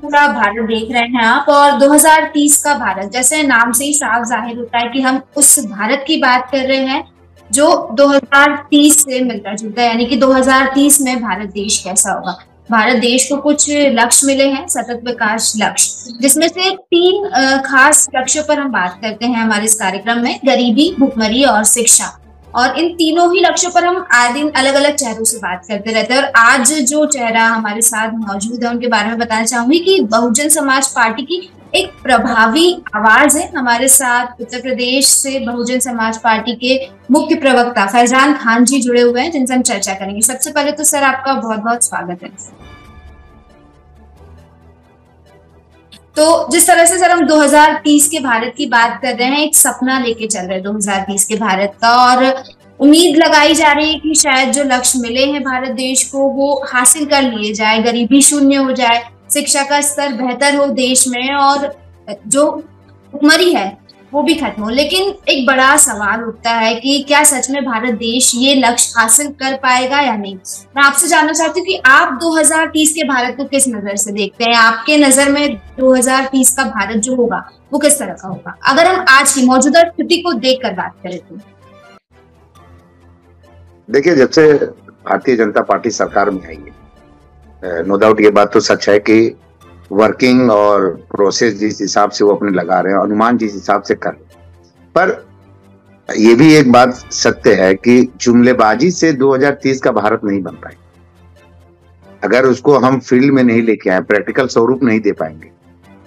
पूरा भारत देख रहे हैं आप, और 2030 का भारत, जैसे नाम से ही साफ जाहिर होता है कि हम उस भारत की बात कर रहे हैं जो 2030 से मिलता जुलता है, यानी कि 2030 में भारत देश कैसा होगा। भारत देश को कुछ लक्ष्य मिले हैं, सतत विकास लक्ष्य, जिसमें से 3 खास लक्ष्यों पर हम बात करते हैं हमारे इस कार्यक्रम में: गरीबी, भुखमरी और शिक्षा। और इन तीनों ही लक्ष्यों पर हम आए दिन अलग अलग चेहरों से बात करते रहते हैं। और आज जो चेहरा हमारे साथ मौजूद है उनके बारे में बताना चाहूंगी कि बहुजन समाज पार्टी की एक प्रभावी आवाज है। हमारे साथ उत्तर प्रदेश से बहुजन समाज पार्टी के मुख्य प्रवक्ता फैजान खान जी जुड़े हुए हैं, जिनसे हम चर्चा करेंगे। सबसे पहले तो सर आपका बहुत बहुत स्वागत है। तो जिस तरह से सर हम 2030 के भारत की बात कर रहे हैं, एक सपना लेके चल रहे हैं 2030 के भारत का, और उम्मीद लगाई जा रही है कि शायद जो लक्ष्य मिले हैं भारत देश को वो हासिल कर लिए जाए, गरीबी शून्य हो जाए, शिक्षा का स्तर बेहतर हो देश में, और जो भुखमरी है वो भी खत्म हो। लेकिन एक बड़ा सवाल उठता है कि क्या सच में भारत देश ये लक्ष्य हासिल कर पाएगा या नहीं। मैं आपसे जानना चाहती हूँ कि आप 2030 के भारत को किस नजर से देखते हैं। आपके नजर में 2030 का भारत जो होगा वो किस तरह का होगा, अगर हम आज की मौजूदा स्थिति को देखकर बात करें तो? देखिए, जब से भारतीय जनता पार्टी सरकार में आई है, नो डाउट ये बात तो सच है कि वर्किंग और प्रोसेस जिस हिसाब से वो अपने लगा रहे हैं, अनुमान जिस हिसाब से कर रहे हैं, पर ये भी एक बात सत्य है कि जुमलेबाजी से 2030 का भारत नहीं बन पाएगा। अगर उसको हम फील्ड में नहीं लेके आए, प्रैक्टिकल स्वरूप नहीं दे पाएंगे,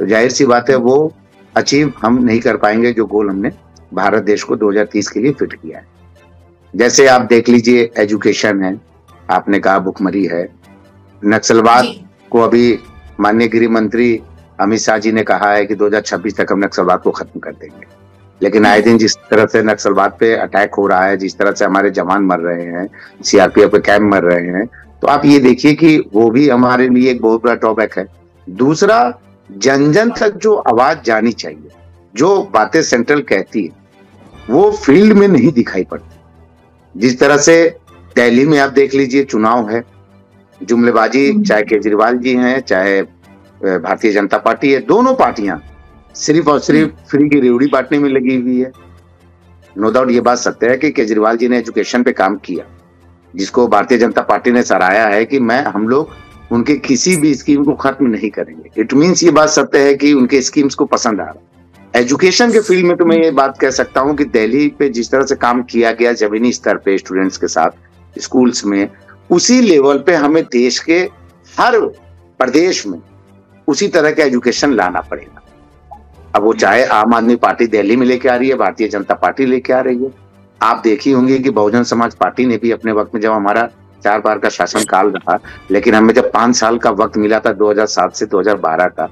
तो जाहिर सी बात है वो अचीव हम नहीं कर पाएंगे जो गोल हमने भारत देश को 2030 के लिए फिट किया है। जैसे आप देख लीजिए, एजुकेशन है, आपने कहा भुखमरी है, नक्सलवाद को अभी माननीय गृह मंत्री अमित शाह जी ने कहा है कि 2026 तक हम नक्सलवाद को खत्म कर देंगे। लेकिन आए दिन जिस तरह से नक्सलवाद पे अटैक हो रहा है, जिस तरह से हमारे जवान मर रहे हैं, सीआरपीएफ के कैंप मर रहे हैं, तो आप ये देखिए कि वो भी हमारे लिए एक बहुत बड़ा ड्रॉबैक है। दूसरा, जन जन तक जो आवाज जानी चाहिए, जो बातें सेंट्रल कहती है, वो फील्ड में नहीं दिखाई पड़ती। जिस तरह से दिल्ली में आप देख लीजिए, चुनाव है, जुमलेबाजी, चाहे केजरीवाल जी हैं, चाहे भारतीय जनता पार्टी है, दोनों पार्टियां सिर्फ और सिर्फ फ्री की रेवड़ी बांटने में लगी हुई है। नो डाउट ये बात सत्य है कि केजरीवाल जी ने एजुकेशन पे काम किया, जिसको भारतीय जनता पार्टी ने सराहा है कि हम लोग उनके किसी भी स्कीम को खत्म नहीं करेंगे। इट मीन्स ये बात सत्य है कि उनके स्कीम्स को पसंद आ रहा है। एजुकेशन के फील्ड में तो मैं ये बात कह सकता हूँ कि दिल्ली पे जिस तरह से काम किया गया जमीनी स्तर पे स्टूडेंट्स के साथ स्कूल्स में, उसी लेवल पे हमें देश के हर प्रदेश में उसी तरह का एजुकेशन लाना पड़ेगा। अब वो चाहे आम आदमी पार्टी दिल्ली में लेके आ रही है, भारतीय जनता पार्टी लेके आ रही है। आप देखी होंगे कि बहुजन समाज पार्टी ने भी अपने वक्त में, जब हमारा 4 बार का शासन काल रहा, लेकिन हमें जब 5 साल का वक्त मिला था 2007 से 2012 का,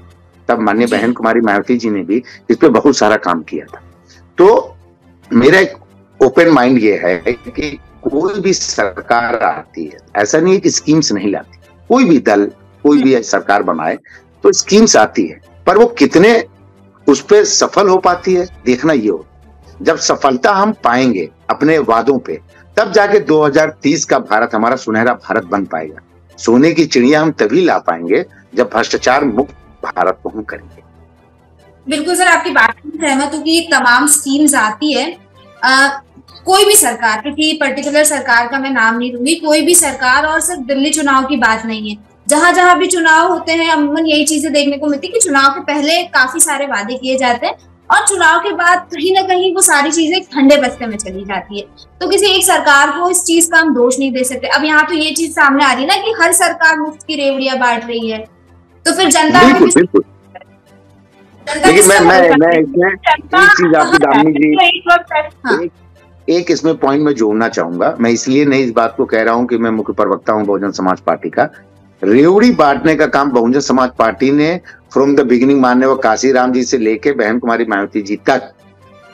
तब माननीय बहन कुमारी मायावती जी ने भी इस पे बहुत सारा काम किया था। तो मेरा एक ओपन माइंड ये है कि कोई भी सरकार आती है, ऐसा नहीं है कि स्कीम्स नहीं लाती, कोई भी दल, कोई भी सरकार बनाए तो स्कीम्स आती है, पर वो कितने उस पे सफल हो पाती है देखना ये हो। जब सफलता हम पाएंगे अपने वादों पे, तब जाके 2030 का भारत हमारा सुनहरा भारत बन पाएगा। सोने की चिड़िया हम तभी ला पाएंगे जब भ्रष्टाचार मुक्त भारत को हम करेंगे। बिल्कुल सर, आपकी बात से सहमत हूँ कि तमाम स्कीम्स आती है। कोई भी सरकार, किसी पर्टिकुलर सरकार का मैं नाम नहीं लूंगी, कोई भी सरकार, और सिर्फ दिल्ली चुनाव की बात नहीं है, जहां जहां भी चुनाव होते हैं अमूमन यही चीजें देखने को मिलती है कि चुनाव के पहले काफी सारे वादे किए जाते हैं और चुनाव के बाद कहीं ना कहीं वो सारी चीजें ठंडे बस्ते में चली जाती है। तो किसी एक सरकार को इस चीज का हम दोष नहीं दे सकते। अब यहाँ तो ये चीज सामने आ रही है ना कि हर सरकार मुफ्त की रेवड़ियां बांट रही है, तो फिर जनता एक इसमें पॉइंट में जोड़ना चाहूंगा। मैं इसलिए नहीं इस बात को कह रहा हूं कि मैं मुख्य प्रवक्ता हूं बहुजन समाज पार्टी का। रेवड़ी बांटने का काम बहुजन समाज पार्टी ने फ्रॉम द बिगिनिंग, माननीय वो काशीराम जी से लेके बहन कुमारी मायावती जी तक,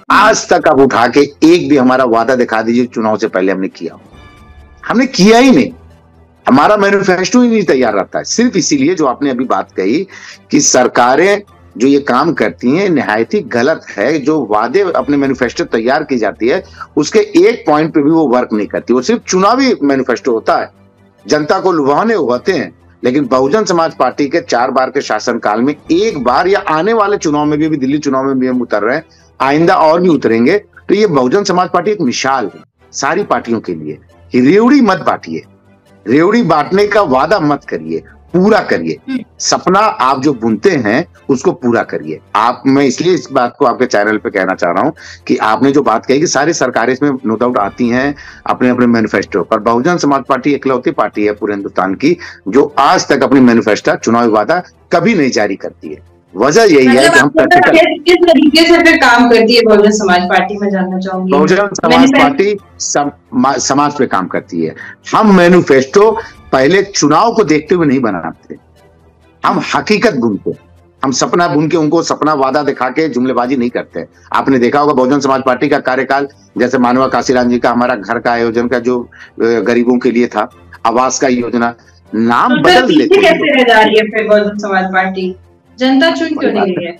आज तक अब उठा के एक भी हमारा वादा दिखा दीजिए चुनाव से पहले हमने किया। हमने किया ही नहीं, हमारा मैनिफेस्टो ही नहीं तैयार रहता है। सिर्फ इसीलिए जो आपने अभी बात कही कि सरकारें जो ये काम करती हैं निहायत ही गलत है। जो वादे अपने मैनिफेस्टो तैयार की जाती है उसके एक पॉइंट पे भी वो वर्क नहीं करती। वो सिर्फ चुनावी मैनिफेस्टो होता है, जनता को लुभाने होते हैं, लेकिन बहुजन समाज पार्टी के 4 बार के शासनकाल में एक बार या आने वाले चुनाव में भी दिल्ली चुनाव में भी हम उतर रहे हैं, आइंदा और भी उतरेंगे। तो ये बहुजन समाज पार्टी एक मिसाल है सारी पार्टियों के लिए कि रेवड़ी मत बांटिए, रेवड़ी बांटने का वादा मत करिए, पूरा करिए। सपना आप जो बुनते हैं उसको पूरा करिए। मैं इसलिए इस बात को आपके चैनल पे कहना चाह रहा हूं कि आपने जो बात कही कि सारी सरकारें इसमें नो डाउट आती हैं अपने अपने मैनिफेस्टो पर, बहुजन समाज पार्टी एकलौती पार्टी है पूरे हिंदुस्तान की जो आज तक अपनी मैनिफेस्टो चुनावी वादा कभी नहीं जारी करती है। वजह यही है कि हम किस तरीके से फिर काम करती है बहुजन समाज पार्टी, मैं जानना चाहूंगी। बहुजन समाज पार्टी समाज पे काम करती है। हम मैनिफेस्टो पहले चुनाव को देखते हुए नहीं बनाते, हम हकीकत बुनते, हम सपना बुन के उनको सपना वादा दिखा के जुमलेबाजी नहीं करते। आपने देखा होगा बहुजन समाज पार्टी का कार्यकाल, जैसे मानवा काशीराम जी का हमारा घर का आयोजन का जो गरीबों के लिए था, आवास का योजना, नाम बदल लेते हैं। कैसे रह जा रही है फिर बहुजन समाज पार्टी? जनता चुन क्यों नहीं रही है?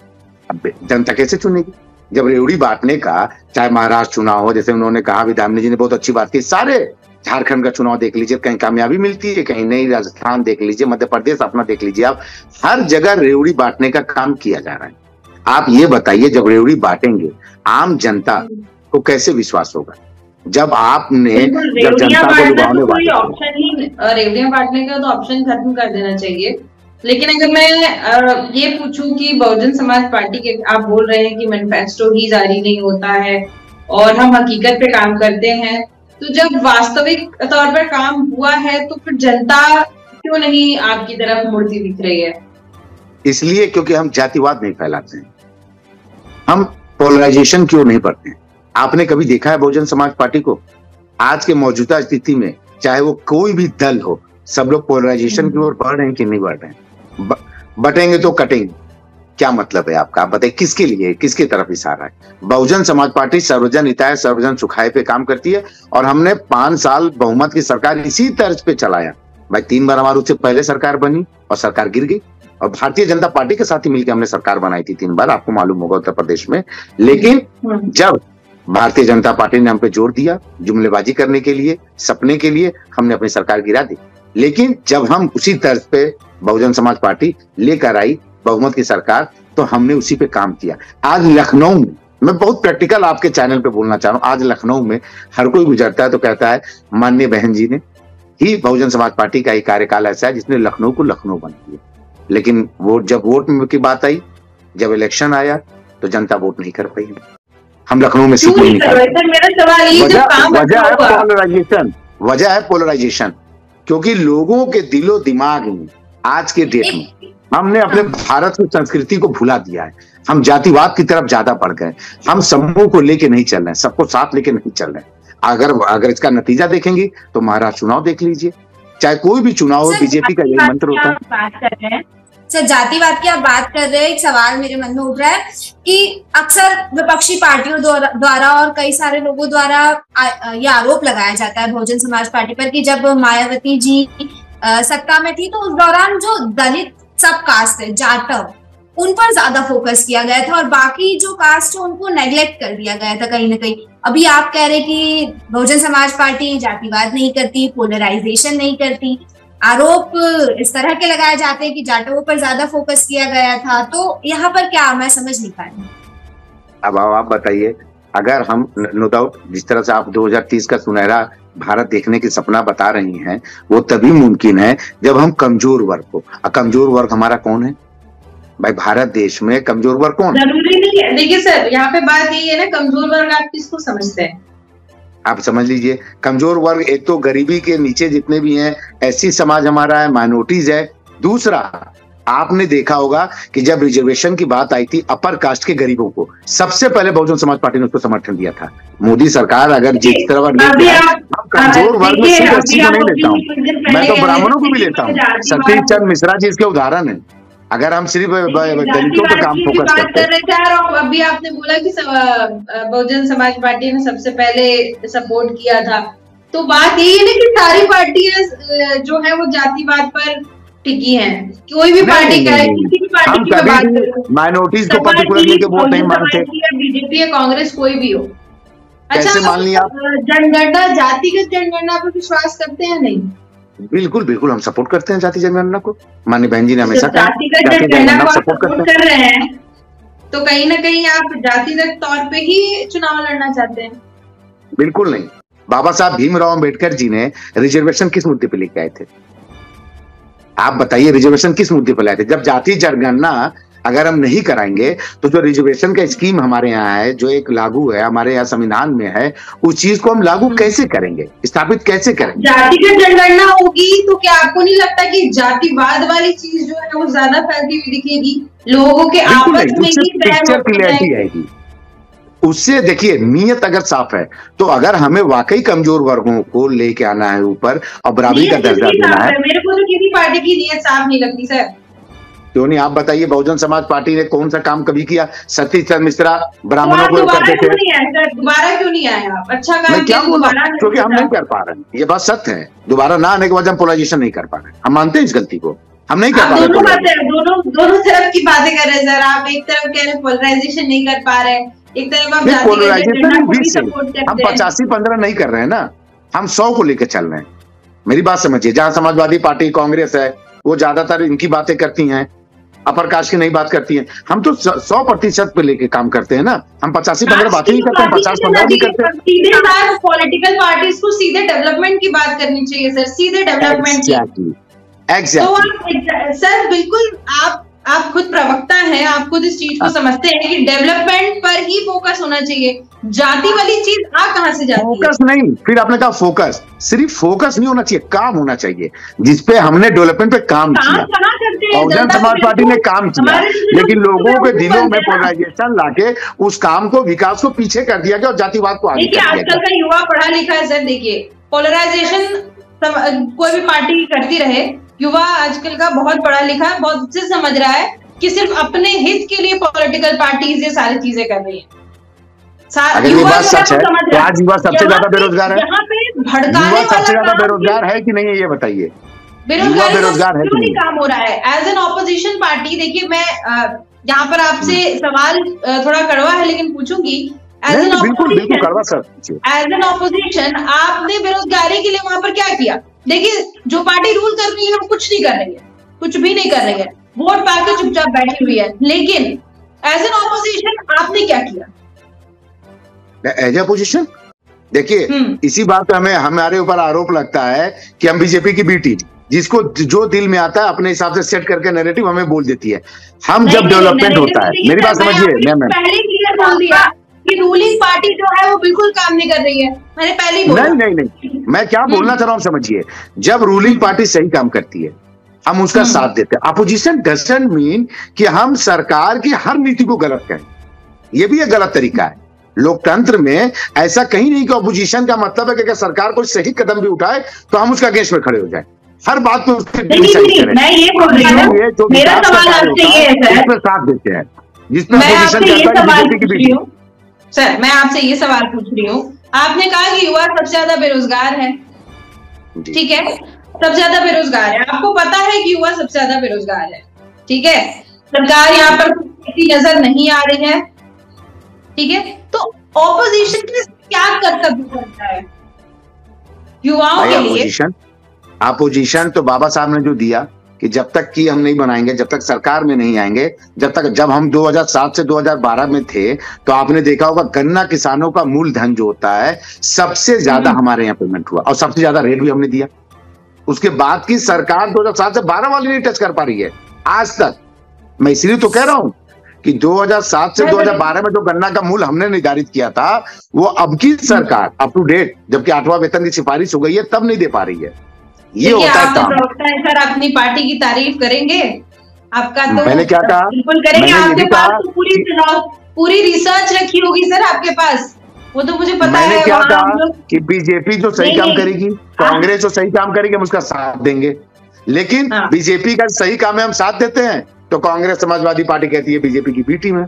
जनता कैसे चुनेगी जब रेवड़ी बांटने का, चाहे महाराष्ट्र चुनाव हो, जैसे उन्होंने कहा, विधायक जी ने बहुत अच्छी बात की, सारे झारखंड का चुनाव देख लीजिए, कहीं कामयाबी मिलती है, कहीं नहीं, राजस्थान देख लीजिए, मध्य प्रदेश अपना देख लीजिए, आप हर जगह रेवड़ी बांटने का काम किया जा रहा है। आप ये बताइए जब रेवड़ी बांटेंगे आम जनता को कैसे विश्वास होगा? जब आपने जब जनता को लुभाने वाले ऑप्शन ही, रेवड़ियां बांटने का तो ऑप्शन खत्म कर देना चाहिए। लेकिन अगर मैं ये पूछूं कि बहुजन समाज पार्टी के, आप बोल रहे हैं कि मैनिफेस्टो ही जारी नहीं होता है और हम हकीकत पे काम करते हैं, तो जब वास्तविक तौर पर काम हुआ है तो फिर जनता क्यों नहीं आपकी तरफ मुड़ती दिख रही है? इसलिए क्योंकि हम जातिवाद नहीं फैलाते हैं, हम पोलराइजेशन क्यों नहीं बढ़ते हैं। आपने कभी देखा है बहुजन समाज पार्टी को? आज के मौजूदा स्थिति में चाहे वो कोई भी दल हो, सब लोग पोलराइजेशन की ओर बढ़ रहे हैं कि नहीं बढ़ रहे हैं? बटेंगे तो कटेंगे, क्या मतलब है आपका? आप बताइए किसके लिए, किसकी तरफ इशारा है? बहुजन समाज पार्टी सर्वजन हिताय सर्वजन सुखाय पे काम करती है और हमने 5 साल बहुमत की सरकार इसी तर्ज पे चलाया। भाई 3 बार हमारे उससे पहले सरकार बनी और सरकार गिर गई, और भारतीय जनता पार्टी के साथ ही मिलकर हमने सरकार बनाई थी 3 बार, आपको मालूम होगा उत्तर प्रदेश में। लेकिन जब भारतीय जनता पार्टी ने हम पे जोर दिया जुमलेबाजी करने के लिए, सपने के लिए, हमने अपनी सरकार गिरा दी। लेकिन जब हम उसी तर्ज पे बहुजन समाज पार्टी लेकर आई बहुमत की सरकार, तो हमने उसी पे काम किया। आज लखनऊ में, मैं बहुत प्रैक्टिकल आपके चैनल पे बोलना चाह रहा हूं, आज लखनऊ में हर कोई गुजरता है तो कहता है माननीय बहन जी ने ही, बहुजन समाज पार्टी का ही कार्यकाल ऐसा है जिसने लखनऊ को लखनऊ बना दिया। लेकिन जब वोट की बात आई, जब इलेक्शन आया, तो जनता वोट नहीं कर पाई। हम लखनऊ में सीट नहीं निकाल। वजह है पोलराइजेशन, क्योंकि लोगों के दिलो दिमाग में आज के डेट में हमने अपने भारत की संस्कृति को भुला दिया है। हम जातिवाद की तरफ ज्यादा बढ़ गए, हम समूह को लेके नहीं चल रहे हैं, सबको साथ लेके नहीं चल रहे हैं। अगर इसका नतीजा देखेंगे तो महाराष्ट्र चुनाव देख लीजिए, चाहे कोई भी चुनाव हो, बीजेपी का यही मंत्र होता है। सर, जातिवाद की आप बात कर रहे हैं, एक सवाल मेरे मन में उठ रहा है कि अक्सर विपक्षी पार्टियों द्वारा और कई सारे लोगों द्वारा यह आरोप लगाया जाता है बहुजन समाज पार्टी पर कि जब मायावती जी सत्ता में थी तो उस दौरान जो दलित सब कास्ट है, जाटव, उन पर ज्यादा फोकस किया गया था और बाकी जो कास्ट है उनको नेग्लेक्ट कर दिया गया था कहीं ना कहीं। अभी आप कह रहे कि बहुजन समाज पार्टी जातिवाद नहीं करती, पोलराइजेशन नहीं करती, आरोप इस तरह के लगाए जाते हैं कि जाटवों पर ज्यादा फोकस किया गया था, तो यहाँ पर क्या, मैं समझ नहीं पाई। अब आप बताइए, अगर हम नो डाउट जिस तरह से आप 2030 का सुनहरा भारत देखने की सपना बता रही हैं, वो तभी मुमकिन है जब हम कमजोर वर्ग को, कमजोर वर्ग हमारा कौन है भाई? भारत देश में कमजोर वर्ग कौन? जरूरी नहीं है। देखिए सर, यहाँ पे बात यही है ना, कमजोर वर्ग आप किसको समझते हैं? आप समझ लीजिए, कमजोर वर्ग एक तो गरीबी के नीचे जितने भी हैं, एससी समाज हमारा है, माइनॉरिटीज है। दूसरा, आपने देखा होगा कि जब रिजर्वेशन की बात आई थी अपर कास्ट के गरीबों को, सबसे पहले बहुजन समाज पार्टी ने उसको समर्थन दिया था। मोदी सरकार अगर जिस तरह कमजोर वर्ग में सिर्फ एससी को नहीं लेता हूँ, मैं तो ब्राह्मणों को भी लेता हूँ। सतीश चंद्र मिश्रा जी इसके उदाहरण है। अगर हम सिर्फ दलितों पर काम फोकस करते हैं। अभी आपने बोला कि बहुजन समाज पार्टी ने सबसे पहले सपोर्ट किया था, तो बात यही है ना कि सारी पार्टियां जो है वो जातिवाद पर टिकी हैं। कोई भी पार्टी का है, किसी भी पार्टी की बात करें, माइनॉरिटीज को पर्टिकुलर लेके वोट नहीं मांगते, बीजेपी या कांग्रेस कोई भी हो। कैसे मान लिया आप? जनगणना, जातिगत जनगणना पर विश्वास करते हैं नहीं? बिल्कुल बिल्कुल हम सपोर्ट करते हैं जाति जनगणना को। माननीय बहन जी ने हमेशा कहा जातिगत जाति जनगणना जनगणना को आप सपोर्ट सपोर्ट करते हैं। कर रहे हैं, तो कहीं ना कहीं आप जातिगत तौर पे ही चुनाव लड़ना चाहते हैं। बिल्कुल नहीं। बाबा साहब भीमराव अंबेडकर जी ने रिजर्वेशन किस मुद्दे पे लेके आए थे? आप बताइए, रिजर्वेशन किस मुद्दे पर लाए थे? जब जाति जनगणना अगर हम नहीं कराएंगे तो जो रिजर्वेशन का स्कीम हमारे यहाँ है, जो एक लागू है हमारे यहाँ संविधान में है, उस चीज को हम लागू कैसे करेंगे, स्थापित कैसे करेंगे? जातिगत जनगणना होगी तो क्या आपको नहीं लगता कि जातिवाद वाली चीज जो है वो ज्यादा फैलती हुई दिखेगी, लोगों के आपस में ही पिक्चर क्लियरिटी आएगी उससे? देखिए, नीयत अगर साफ है तो अगर हमें वाकई कमजोर वर्गों को लेके आना है ऊपर और बराबरी का दर्जा देना है। मेरे को तो किसी पार्टी की नीयत साफ नहीं लगती सर। क्यों नहीं? आप बताइए, बहुजन समाज पार्टी ने कौन सा काम कभी किया? सतीश चंद्र मिश्रा ब्राह्मणों को करते थे। दोबारा क्यों नहीं आए आप? अच्छा काम मैं क्या बोला, क्योंकि हम नहीं कर पा रहे हैं, ये बात सत्य है। दोबारा ना आने के बाद हम पोलराइजेशन नहीं कर पा रहे, हम मानते हैं इस गलती को, हम नहीं कर पा रहे। दोनों तरफ की बातें कर रहे हैं सर। आप एक तरफ कह रहे पोलराइजेशन नहीं कर पा रहे, एक तरफ आप पोलराइजेशन भी सपोर्ट हम 85-15 नहीं कर रहे हैं ना, हम 100 को लेकर चल रहे हैं। मेरी बात समझिए, जहां समाजवादी पार्टी कांग्रेस है वो ज्यादातर इनकी बातें करती हैं, अपर कास्ट की नहीं बात करती हैं। हम तो 100% पे लेके काम करते हैं ना, हम 85-15 बातें ही करते हैं, 50-15 नहीं करते। सीधे बात पॉलिटिकल पार्टीज को सीधे डेवलपमेंट की बात करनी चाहिए सर, सीधे डेवलपमेंट की। तो सर बिल्कुल आप खुद प्रवक्ता हैं, आप खुद इस चीज को समझते हैं कि डेवलपमेंट पर ही फोकस होना चाहिए, जाति वाली चीज आ कहां से जाती है? फोकस नहीं, फिर आपने कहा फोकस, सिर्फ फोकस नहीं होना चाहिए, काम होना चाहिए जिसपे हमने डेवलपमेंट पे काम किया। बहुजन समाज पार्टी ने काम किया, लेकिन लोगों के दिलों में पोलराइजेशन लाके उस काम को, विकास को पीछे कर दिया गया और जातिवाद को आगे कर दिया गया। आजकल का युवा पढ़ा लिखा है सर। देखिए, पोलराइजेशन कोई भी पार्टी करती रहे, युवा आजकल का बहुत पढ़ा लिखा है, बहुत अच्छे से समझ रहा है कि सिर्फ अपने हित के लिए पॉलिटिकल पार्टीज ये सारी चीजें कर रही हैं। अगर ये बात सच है तो आज युवा सबसे ज्यादा बेरोजगार है। युवा सबसे ज्यादा बेरोजगार है कि नहीं है, ये बताइए। बेरोजगार है, क्यों नहीं काम हो रहा है? एज एन ऑपोजिशन पार्टी, देखिए मैं यहाँ पर आपसे सवाल थोड़ा कड़वा है लेकिन पूछूंगी। एज एन ऑपोजिशन आपने बेरोजगारी के लिए वहां पर क्या किया? देखिए, जो पार्टी रूल कर रही है वो कुछ नहीं कर रही है, कुछ भी नहीं कर रही है, वोट पाके चुपचाप बैठी हुई है। लेकिन एज एन ऑपोजिशन आपने क्या किया? एज अपोजिशन देखिए, इसी बात पे हमारे ऊपर आरोप लगता है कि हम बीजेपी की बी टीम, जिसको जो दिल में आता है अपने हिसाब से सेट करके नैरेटिव हमें बोल देती है। हम जब डेवलपमेंट होता है, मेरी बात समझिए, पहले क्लियर बोल दिया कि रूलिंग पार्टी जो है वो बिल्कुल काम नहीं कर रही है, मैंने पहले ही बोला। नहीं, मैं क्या बोलना चाह रहा हूँ समझिए। जब रूलिंग पार्टी सही काम करती है हम उसका साथ देते हैं। अपोजिशन डजंट मीन कि हम सरकार की हर नीति को गलत कहें, ये भी एक गलत तरीका है। लोकतंत्र में ऐसा कहीं नहीं कि अपोजिशन का मतलब है कि अगर सरकार कोई सही कदम भी उठाए तो हम उसका अगेंस्ट में खड़े हो जाए, हर बात पे उसके मैं ये बोल रही हूँ, मेरा सवाल आपसे ये है सर, साथ देते हैं जिसमें सर मैं आपसे ये सवाल पूछ रही हूँ। आपने कहा कि युवा सबसे ज्यादा बेरोजगार है, ठीक है, सबसे ज्यादा बेरोजगार है, आपको पता है कि युवा सबसे ज्यादा बेरोजगार है, ठीक है, सरकार यहाँ पर किसी नजर नहीं आ रही है, ठीक है, तो ऑपोजिशन क्या कर्तव्य करता है युवाओं के लिए? अपोजिशन तो बाबा साहब ने जो दिया कि जब तक कि हम नहीं बनाएंगे, जब तक सरकार में नहीं आएंगे, जब हम 2007 से 2012 में थे तो आपने देखा होगा गन्ना किसानों का मूलधन जो होता है सबसे ज्यादा हमारे यहाँ पेमेंट हुआ और सबसे ज्यादा रेट भी हमने दिया। उसके बाद की सरकार 2007 से 12 वाली नहीं टच कर पा रही है आज तक। मैं इसलिए तो कह रहा हूं कि 2007 से 2012 में जो गन्ना का मूल्य हमने निर्धारित किया था वो अब की सरकार अप टू डेट, जबकि 8वां वेतन की सिफारिश हो गई है, तब नहीं दे पा रही है। ये होता है काम। सर अपनी पार्टी की तारीफ करेंगे, आपका तो मैंने क्या कहा, बिल्कुल करेंगे। आपके पास तो पूरी रिसर्च रखी होगी सर आपके पास, वो तो मुझे पता है। मैंने क्या कहा कि बीजेपी जो सही काम करेगी, कांग्रेस जो सही काम करेगी हम उसका साथ देंगे, लेकिन बीजेपी का सही काम है हम साथ देते हैं तो कांग्रेस समाजवादी पार्टी कहती है बीजेपी की बी टीम है।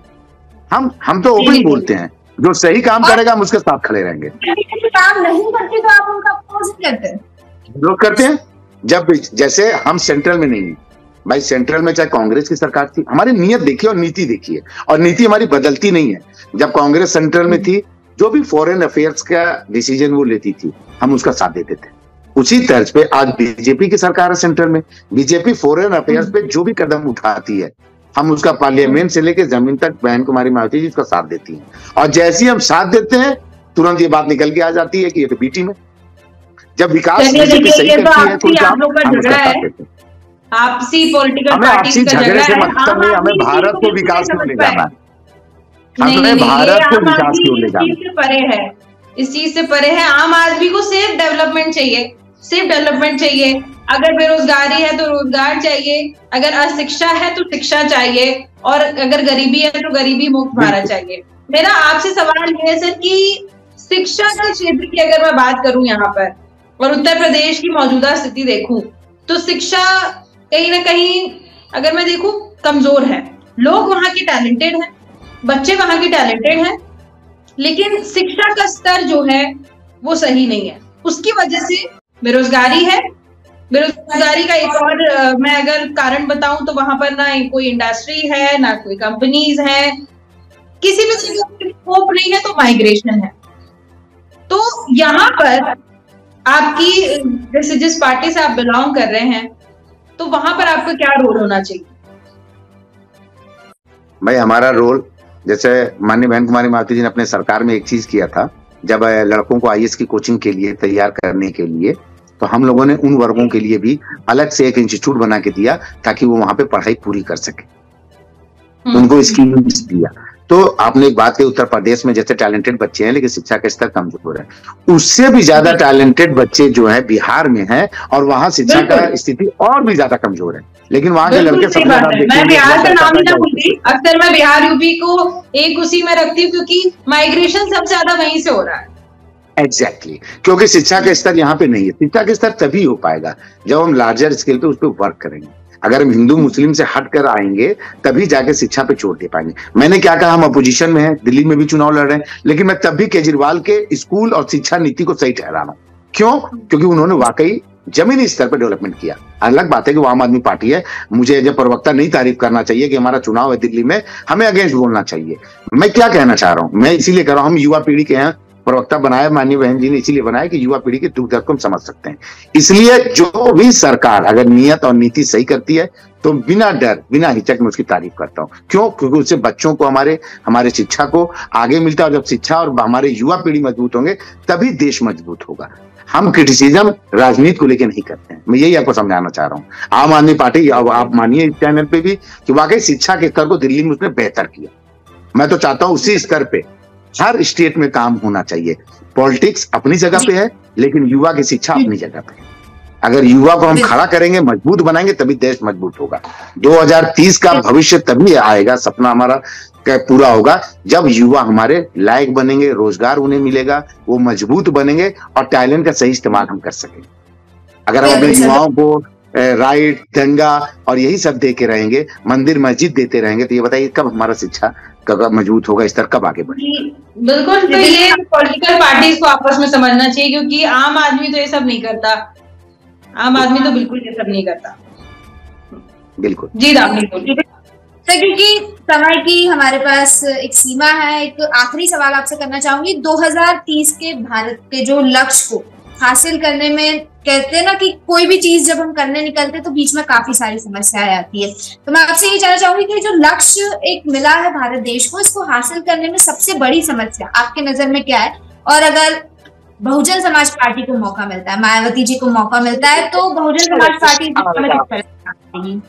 हम तो ओपन बोलते हैं, जो सही काम करेगा हम उसके साथ खड़े रहेंगे। काम नहीं करते तो आप उनका अपोज करते हैं? लोग करते हैं। जब जैसे हम सेंट्रल में नहीं है भाई, सेंट्रल में चाहे कांग्रेस की सरकार थी, हमारी नीयत देखिए और नीति देखिए, और नीति हमारी बदलती नहीं है। जब कांग्रेस सेंट्रल में थी, जो भी फॉरेन अफेयर्स का डिसीजन वो लेती थी हम उसका साथ देते थे, उसी तर्ज पे आज बीजेपी की सरकार है सेंटर में, बीजेपी फॉरेन अफेयर्स पे जो भी कदम उठाती है हम उसका पार्लियामेंट से लेकर जमीन तक बहन कुमारी मायावती जी उसका साथ देती हैं। और जैसे ही हम साथ देते हैं तुरंत ये बात निकल के आ जाती है कि ये तो बीटी में जब विकास सही करती है तो आपसी पॉलिटिकल आपसी झगड़े से मतलब नहीं, हमें भारत को विकास को ले जाना है, हमें भारत को विकास को ले जाना परे है, इस चीज से परे है। आम आदमी को सिर्फ डेवलपमेंट चाहिए, सिर्फ डेवलपमेंट चाहिए। अगर बेरोजगारी है तो रोजगार चाहिए, अगर अशिक्षा है तो शिक्षा चाहिए, और अगर गरीबी है तो गरीबी मुक्त भारत चाहिए। मेरा आपसे सवाल ये है सर कि शिक्षा के क्षेत्र की अगर मैं बात करूं यहाँ पर और उत्तर प्रदेश की मौजूदा स्थिति देखूं तो शिक्षा कहीं ना कहीं अगर मैं देखूं कमजोर है। लोग वहां के टैलेंटेड हैं, बच्चे वहां के टैलेंटेड हैं, लेकिन शिक्षा का स्तर जो है वो सही नहीं है। उसकी वजह से बेरोजगारी है। बेरोजगारी का एक और मैं अगर कारण बताऊं तो वहां पर ना कोई इंडस्ट्री है, ना कोई कंपनीज है, किसी भी स्कोप नहीं है, तो माइग्रेशन है। तो यहाँ पर आपकी जैसे जिस पार्टी से आप बिलोंग कर रहे हैं तो वहां पर आपका क्या रोल होना चाहिए? भाई हमारा रोल, जैसे माननीय बहन कुमारी मायावती जी ने अपने सरकार में एक चीज किया था, जब लड़कों को आईएएस की कोचिंग के लिए तैयार करने के लिए, तो हम लोगों ने उन वर्गों के लिए भी अलग से एक इंस्टीट्यूट बना के दिया ताकि वो वहां पे पढ़ाई पूरी कर सके। उनको स्कीम दिया। तो आपने एक बात की, उत्तर प्रदेश में जैसे टैलेंटेड बच्चे हैं लेकिन शिक्षा का स्तर कमजोर है, उससे भी ज्यादा टैलेंटेड बच्चे जो है बिहार में हैं और वहां शिक्षा का स्थिति और भी ज्यादा कमजोर है। लेकिन वहां के लड़के सबसे ज्यादा, मैं बिहार का नाम ही ना भूलती, अक्सर मैं बिहार यूपी को एक उसी में रखती हूँ क्योंकि माइग्रेशन सबसे ज्यादा वहीं से हो रहा है। एग्जैक्टली, क्योंकि शिक्षा का स्तर यहाँ पे नहीं है। शिक्षा का स्तर तभी हो पाएगा जब हम लार्जर स्केल पे उस पर वर्क करेंगे। अगर हम हिंदू मुस्लिम से हट कर आएंगे तभी जाके शिक्षा पे जोर दे पाएंगे। मैंने क्या कहा, हम अपोजिशन में हैं, दिल्ली में भी चुनाव लड़ रहे हैं, लेकिन मैं तब भी केजरीवाल के स्कूल और शिक्षा नीति को सही ठहरा रहा हूं। क्यों? क्योंकि उन्होंने वाकई जमीनी स्तर पर डेवलपमेंट किया। अलग बात है कि वो आम आदमी पार्टी है, मुझे एज ए प्रवक्ता नहीं तारीफ करना चाहिए कि हमारा चुनाव है दिल्ली में, हमें अगेंस्ट बोलना चाहिए। मैं क्या कहना चाह रहा हूं, मैं इसीलिए कह रहा हूं, हम युवा पीढ़ी के हैं, प्रवक्ता बनाया माननीय बहन जी ने इसीलिए बनाया कि युवा पीढ़ी के दुख दर्द को हम समझ सकते हैं। इसलिए जो भी सरकार अगर नियत और नीति सही करती है तो बिना डर बिना हिचक में उसकी तारीफ करता हूं। क्यों? क्योंकि उससे बच्चों को हमारे शिक्षा को आगे मिलता है, और जब शिक्षा और हमारे युवा पीढ़ी मजबूत होंगे तभी देश मजबूत होगा। हम क्रिटिसिज्म राजनीति को लेकर नहीं करते हैं, मैं यही आपको समझाना चाह रहा हूं। आम आदमी पार्टी, अब आप मानिए इस चैनल पे भी कि वाकई शिक्षा के स्तर को दिल्ली में उसने बेहतर किया। मैं तो चाहता हूं उसी स्तर पे हर स्टेट में काम होना चाहिए। पॉलिटिक्स अपनी जगह पे है लेकिन युवा की शिक्षा अपनी जगह पे है। अगर युवा को हम खड़ा करेंगे, मजबूत बनाएंगे, तभी देश मजबूत होगा। 2030 का भविष्य तभी आएगा, सपना हमारा पूरा होगा जब युवा हमारे लायक बनेंगे, रोजगार उन्हें मिलेगा, वो मजबूत बनेंगे और टैलेंट का सही इस्तेमाल हम कर सकेंगे। अगर हम अपने युवाओं को राइट, दंगा और यही सब देके रहेंगे, मंदिर मस्जिद देते रहेंगे, तो ये बताइए कब हमारा शिक्षा कब मजबूत होगा, स्तर कब आगे बढ़ेगा? बिल्कुल, तो ये पॉलिटिकल पार्टीज को आपस में समझना चाहिए क्योंकि आम आदमी तो ये सब नहीं करता। आम आदमी तो बिल्कुल ये सब नहीं करता। बिल्कुल जी रामनी, तो क्योंकि समय की हमारे पास एक सीमा है, एक आखिरी सवाल आपसे करना चाहूंगी। 2030 के भारत के जो लक्ष्य को हासिल करने में, कहते हैं ना कि कोई भी चीज जब हम करने निकलते हैं तो बीच में काफी सारी समस्याएं आती है, तो मैं आपसे ये जानना चाहूंगी कि जो लक्ष्य एक मिला है भारत देश को, इसको हासिल करने में सबसे बड़ी समस्या आपके नजर में क्या है? और अगर बहुजन समाज पार्टी को मौका मिलता है, मायावती जी को मौका मिलता है, तो बहुजन समाज पार्टी,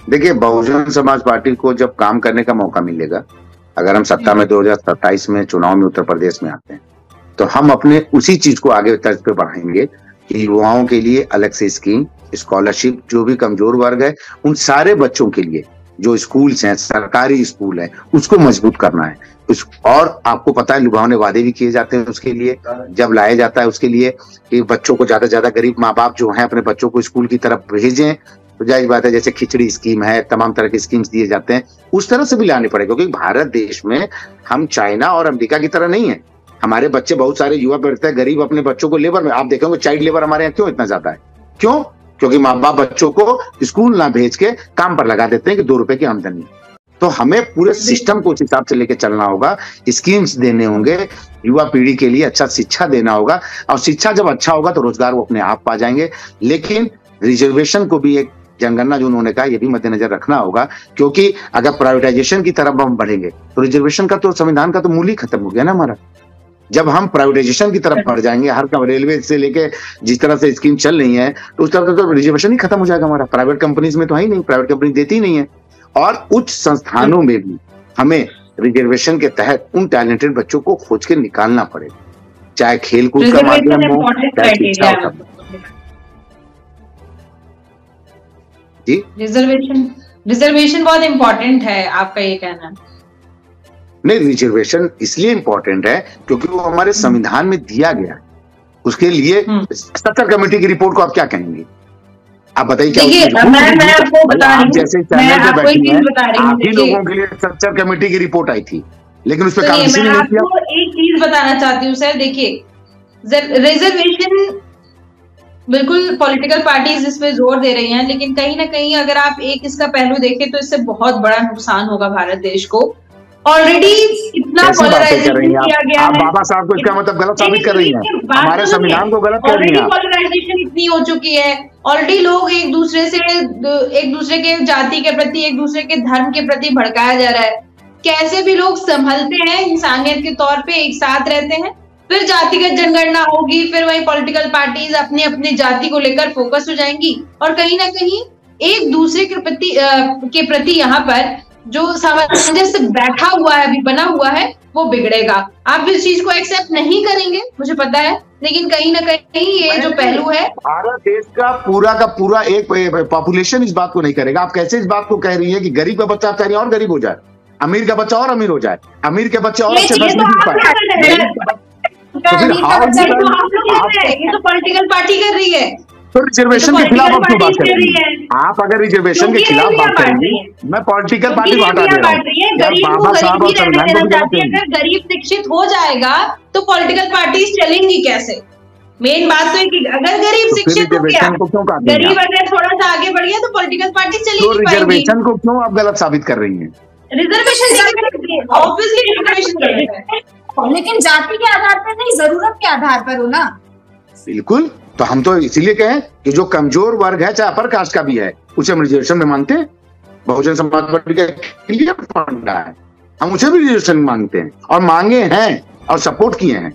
देखिए बहुजन समाज पार्टी को जब काम करने का मौका मिलेगा, अगर हम सत्ता में 2027 में चुनाव में उत्तर प्रदेश में आते हैं, तो हम अपने उसी चीज को आगे तर्ज पे बढ़ाएंगे कि युवाओं के लिए अलग से स्कीम, स्कॉलरशिप, जो भी कमजोर वर्ग है उन सारे बच्चों के लिए जो स्कूल्स हैं, सरकारी स्कूल हैं, उसको मजबूत करना है। और आपको पता है लुभावने वादे भी किए जाते हैं उसके लिए, जब लाया जाता है उसके लिए कि बच्चों को ज्यादा से ज्यादा, गरीब माँ बाप जो हैं अपने बच्चों को स्कूल की तरफ भेजें, तो जाहिर बात है जैसे खिचड़ी स्कीम है, तमाम तरह के स्कीम्स दिए जाते हैं, उस तरह से भी लाने पड़ेगा। क्योंकि भारत देश में हम चाइना और अमेरिका की तरह नहीं है। हमारे बच्चे, बहुत सारे युवा बैठते हैं गरीब अपने बच्चों को लेबर में, आप देखेंगे चाइल्ड लेबर हमारे यहाँ क्यों इतना ज्यादा है? क्यों? क्योंकि माँ बाप बच्चों को स्कूल ना भेज के काम पर लगा देते हैं कि 2 रुपए की आमदनी। तो हमें पूरे सिस्टम को उस हिसाब से लेके चलना होगा, स्कीम्स देने होंगे, युवा पीढ़ी के लिए अच्छा शिक्षा देना होगा, और शिक्षा जब अच्छा होगा तो रोजगार वो अपने आप पा जाएंगे। लेकिन रिजर्वेशन को भी एक जनगणना जो उन्होंने कहा, ये भी मद्देनजर रखना होगा, क्योंकि अगर प्राइवेटाइजेशन की तरफ हम बढ़ेंगे तो रिजर्वेशन का तो, संविधान का तो मूल ही खत्म हो गया ना हमारा। जब हम प्राइवेटाइजेशन की तरफ बढ़ जाएंगे, हर रेलवे से लेके जिस तरह से स्कीम चल रही है, तो उस तरह का तो रिजर्वेशन ही खत्म हो जाएगा हमारा। प्राइवेट कंपनीज में तो है ही नहीं, प्राइवेट कंपनी देती ही नहीं है। और उच्च संस्थानों में भी हमें रिजर्वेशन के तहत उन टैलेंटेड बच्चों को खोज के निकालना पड़ेगा, चाहे खेलकूद का माध्यम हो, चाहे शिक्षा का। जी, रिजर्वेशन बहुत इंपॉर्टेंट है, आपका ये कहना है? नहीं, रिजर्वेशन इसलिए इंपॉर्टेंट है क्योंकि वो हमारे संविधान में दिया गया। उसके लिए स्ट्रक्चर कमेटी की रिपोर्ट को आप क्या कहेंगे? आप बताइए क्या? मैं आपको बता रही हूं, जैसे चैनल पे बैठी हैं, आप ही लोगों के लिए स्ट्रक्चर कमेटी की रिपोर्ट आई थी, लेकिन उस पर काम किसी ने नहीं किया। आपको एक चीज बताना चाहती हूँ सर, देखिए रिजर्वेशन बिल्कुल पॉलिटिकल पार्टीज इस पे जोर दे रही हैं, लेकिन कहीं ना कहीं अगर आप एक इसका पहलू देखें तो इससे बहुत बड़ा नुकसान होगा भारत देश को। ऑलरेडी इतना पॉलराइजेशन किया गया है। आप बाबा साहब को इसका मतलब गलत साबित कर रही हैं, हमारे संविधान को गलत कर रही हैं। पॉलराइजेशन इतनी हो चुकी है, ऑलरेडी लोग एक दूसरे के जाति के प्रति, एक दूसरे के धर्म के प्रति भड़काया जा रहा है। कैसे भी लोग संभलते हैं, इंसानियत के तौर पे एक साथ रहते हैं, फिर जातिगत जनगणना होगी, फिर वही पॉलिटिकल पार्टीज अपने अपने जाति को लेकर फोकस हो जाएंगी, और कहीं ना कहीं एक दूसरे के प्रति यहाँ पर जो सामंजस्य बैठा हुआ है, अभी बना हुआ है, वो बिगड़ेगा। आप इस चीज को एक्सेप्ट नहीं करेंगे, मुझे पता है, लेकिन कहीं ना कहीं ये जो पहलू है, भारत देश का पूरा एक पॉपुलेशन इस बात को नहीं करेगा। आप कैसे इस बात को कह रही है कि गरीब का बच्चा आप कह रही है और गरीब हो जाए, अमीर का बच्चा और अमीर हो जाए, अमीर के बच्चे और अच्छे फैसिलिटी पाए? ये तो पॉलिटिकल पार्टी कर रही है, तो रिजर्वेशन के खिलाफ आप क्यों बात कर रही हैं? आप अगर रिजर्वेशन के खिलाफ बात करेंगे, मैं पॉलिटिकल पार्टी को हटा दे रहा हूँ। बाबा साहब और संविधान को भी गलत अगर गरीब शिक्षित हो जाएगा तो पॉलिटिकल पार्टीज चलेंगी कैसे? मेन बात तो है कि अगर गरीब शिक्षित हो गया, गरीब अगर थोड़ा सा आगे बढ़ गया तो पॉलिटिकल पार्टी चलेगी। तो रिजर्वेशन को क्यों आप गलत साबित कर रही हैं? रिजर्वेशन ऑब्वियसली रिजर्वेशन, लेकिन जाति के आधार पर नहीं, जरूरत के आधार पर हो ना। बिल्कुल, तो हम तो इसीलिए कहें कि जो कमजोर वर्ग है, चाहे अपर कास्ट का भी है, उसे हम रिजर्वेशन में मानते हैं। बहुजन समाज पार्टी का क्लियर फंडा है, हम उसे भी रिजर्वेशन मांगते हैं और मांगे हैं और सपोर्ट किए हैं।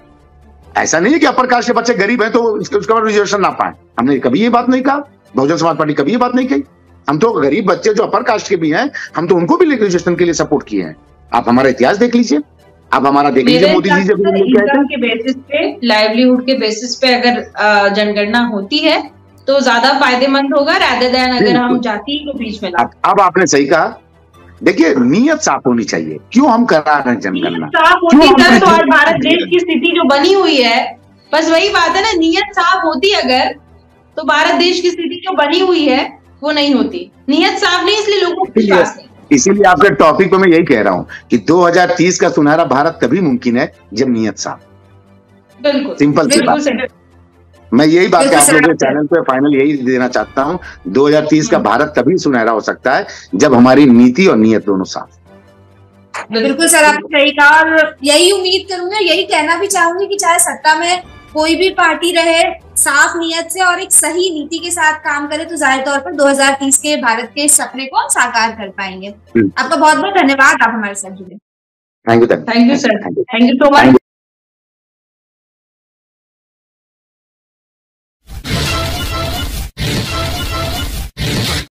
ऐसा नहीं है कि अपर कास्ट के बच्चे गरीब हैं तो उसके बाद रिजर्वेशन ना पाए। हमने कभी ये बात नहीं कहा, बहुजन समाज पार्टी कभी ये बात नहीं कही। हम तो गरीब बच्चे जो अपर कास्ट के भी हैं, हम तो उनको भी रिजर्वेशन के लिए सपोर्ट किए हैं। आप हमारा इतिहास देख लीजिए, आप हमारा देख लीजिए, मोदी जी जब इनकम के बेसिस पे, लाइवलीहुड के बेसिस पे अगर जनगणना होती है तो ज्यादा फायदेमंद होगा रादर देन अगर हम जाति को बीच में लाते। अब आपने सही कहा, देखिए नीयत साफ होनी चाहिए। क्यों हम करा रहे हैं जनगणना? साफ होती तब तो आज भारत देश की स्थिति जो बनी हुई है, बस वही बात है ना, नीयत साफ होती अगर तो भारत देश की स्थिति जो बनी हुई है वो नहीं होती। नीयत साफ नहीं, इसलिए लोगों को विश्वास नहीं। इसीलिए आपके टॉपिक पे मैं यही कह रहा हूं कि 2030 का सुनहरा भारत तभी मुमकिन है जब नीयत साफ। बिल्कुल सिंपल सी बात। मैं यही बात आप लोगों के चैनल पे फाइनल यही देना चाहता हूं, 2030 का भारत तभी सुनहरा हो सकता है जब हमारी नीति और नीयत दोनों साफ। बिल्कुल सर, आपने सही कहा, और यही उम्मीद करूंगा, यही कहना भी चाहूंगी कि चाहे सत्ता में कोई भी पार्टी रहे, साफ नियत से और एक सही नीति के साथ काम करे तो जाहिर तौर पर 2030 के भारत के सपने को हम साकार कर पाएंगे। आपका बहुत बहुत धन्यवाद, आप हमारे साथ जुड़े। Thank you sir, thank you so much.